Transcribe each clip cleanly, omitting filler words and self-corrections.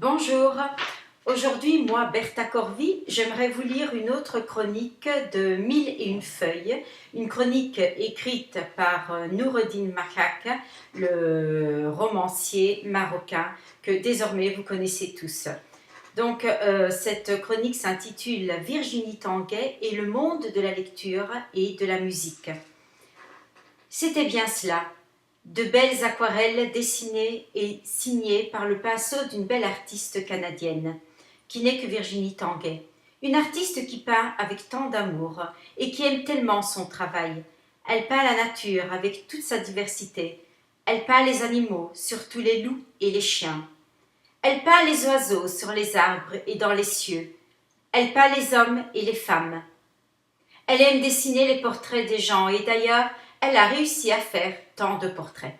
Bonjour, aujourd'hui moi Bertha Corvi, j'aimerais vous lire une autre chronique de Mille et une feuilles, une chronique écrite par Noureddin Mahak, le romancier marocain que désormais vous connaissez tous. Donc cette chronique s'intitule Virginie Tanguay et le monde de la lecture et de la musique. C'était bien cela. De belles aquarelles dessinées et signées par le pinceau d'une belle artiste canadienne, qui n'est que Virginie Tanguay. Une artiste qui peint avec tant d'amour et qui aime tellement son travail. Elle peint la nature avec toute sa diversité. Elle peint les animaux, surtout les loups et les chiens. Elle peint les oiseaux sur les arbres et dans les cieux. Elle peint les hommes et les femmes. Elle aime dessiner les portraits des gens et d'ailleurs, elle a réussi à faire tant de portraits.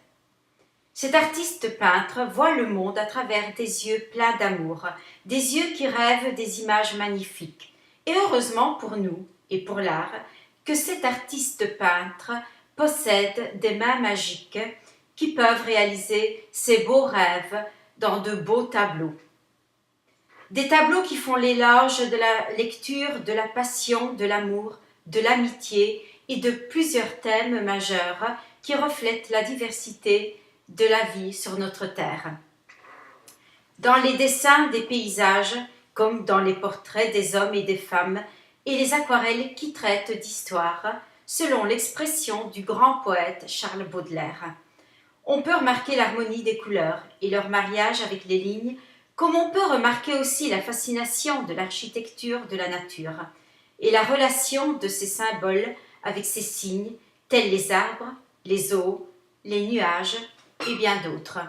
Cet artiste peintre voit le monde à travers des yeux pleins d'amour, des yeux qui rêvent des images magnifiques. Et heureusement pour nous et pour l'art, que cet artiste peintre possède des mains magiques qui peuvent réaliser ces beaux rêves dans de beaux tableaux. Des tableaux qui font l'éloge de la lecture, de la passion, de l'amour, de l'amitié et de plusieurs thèmes majeurs qui reflètent la diversité de la vie sur notre terre. Dans les dessins des paysages, comme dans les portraits des hommes et des femmes, et les aquarelles qui traitent d'histoire, selon l'expression du grand poète Charles Baudelaire. On peut remarquer l'harmonie des couleurs et leur mariage avec les lignes, comme on peut remarquer aussi la fascination de l'architecture de la nature et la relation de ces symboles avec ces signes, tels les arbres, les eaux, les nuages et bien d'autres.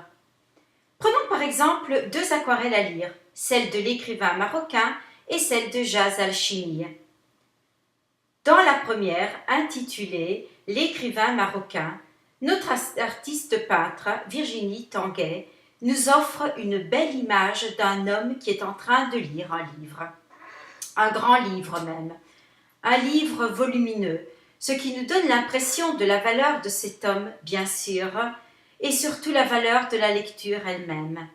Prenons par exemple deux aquarelles à lire, celle de l'écrivain marocain et celle de Jas Al-Chimie. Dans la première, intitulée « L'écrivain marocain », notre artiste peintre, Virginie Tanguay, nous offre une belle image d'un homme qui est en train de lire un livre. Un grand livre même. Un livre volumineux, ce qui nous donne l'impression de la valeur de cet homme, bien sûr, et surtout la valeur de la lecture elle-même.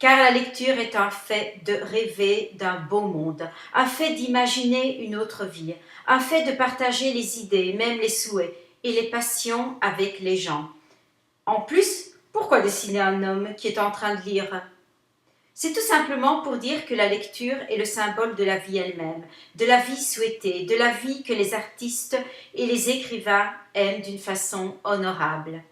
Car la lecture est un fait de rêver d'un beau monde, un fait d'imaginer une autre vie, un fait de partager les idées, même les souhaits et les passions avec les gens. En plus, pourquoi dessiner un homme qui est en train de lire ? C'est tout simplement pour dire que la lecture est le symbole de la vie elle-même, de la vie souhaitée, de la vie que les artistes et les écrivains aiment d'une façon honorable.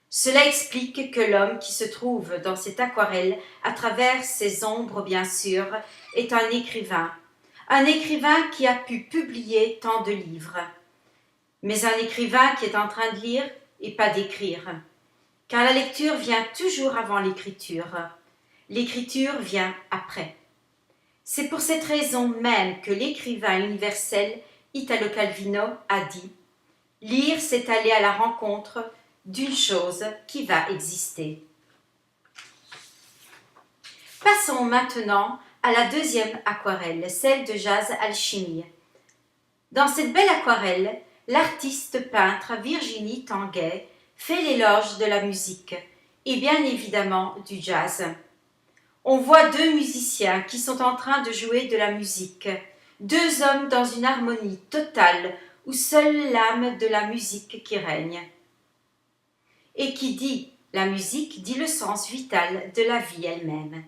Cela explique que l'homme qui se trouve dans cette aquarelle, à travers ses ombres bien sûr, est un écrivain qui a pu publier tant de livres, mais un écrivain qui est en train de lire et pas d'écrire, car la lecture vient toujours avant l'écriture. L'écriture vient après. C'est pour cette raison même que l'écrivain universel Italo Calvino a dit « Lire, c'est aller à la rencontre d'une chose qui va exister ». Passons maintenant à la deuxième aquarelle, celle de Jas Al-Chimie. Dans cette belle aquarelle, l'artiste peintre Virginie Tanguay fait l'éloge de la musique et bien évidemment du jazz. On voit deux musiciens qui sont en train de jouer de la musique, deux hommes dans une harmonie totale où seule l'âme de la musique qui règne. Et qui dit la musique dit le sens vital de la vie elle-même.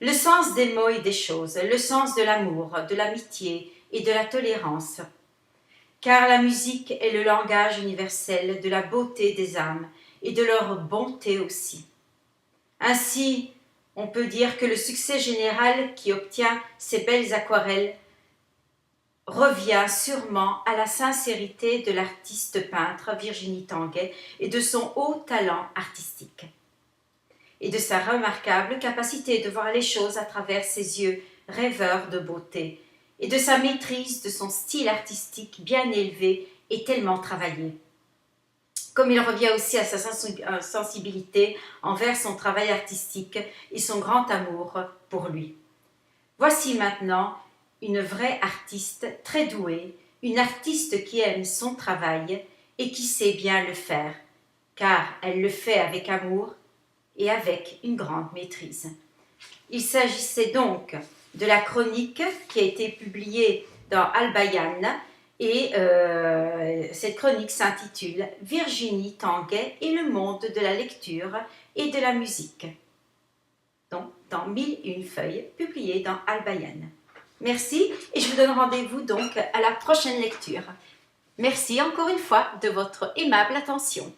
Le sens des mots et des choses, le sens de l'amour, de l'amitié et de la tolérance. Car la musique est le langage universel de la beauté des âmes et de leur bonté aussi. Ainsi, on peut dire que le succès général qui obtient ces belles aquarelles revient sûrement à la sincérité de l'artiste peintre Virginie Tanguay et de son haut talent artistique et de sa remarquable capacité de voir les choses à travers ses yeux rêveurs de beauté et de sa maîtrise de son style artistique bien élevé et tellement travaillé. Comme il revient aussi à sa sensibilité envers son travail artistique et son grand amour pour lui. Voici maintenant une vraie artiste très douée, une artiste qui aime son travail et qui sait bien le faire, car elle le fait avec amour et avec une grande maîtrise. Il s'agissait donc de la chronique qui a été publiée dans Al-Bayan et cette chronique s'intitule « Virginie Tanguay et le monde de la lecture et de la musique ». Donc, dans 1001 feuilles, publiées dans Al-Bayan. Merci et je vous donne rendez-vous donc à la prochaine lecture. Merci encore une fois de votre aimable attention.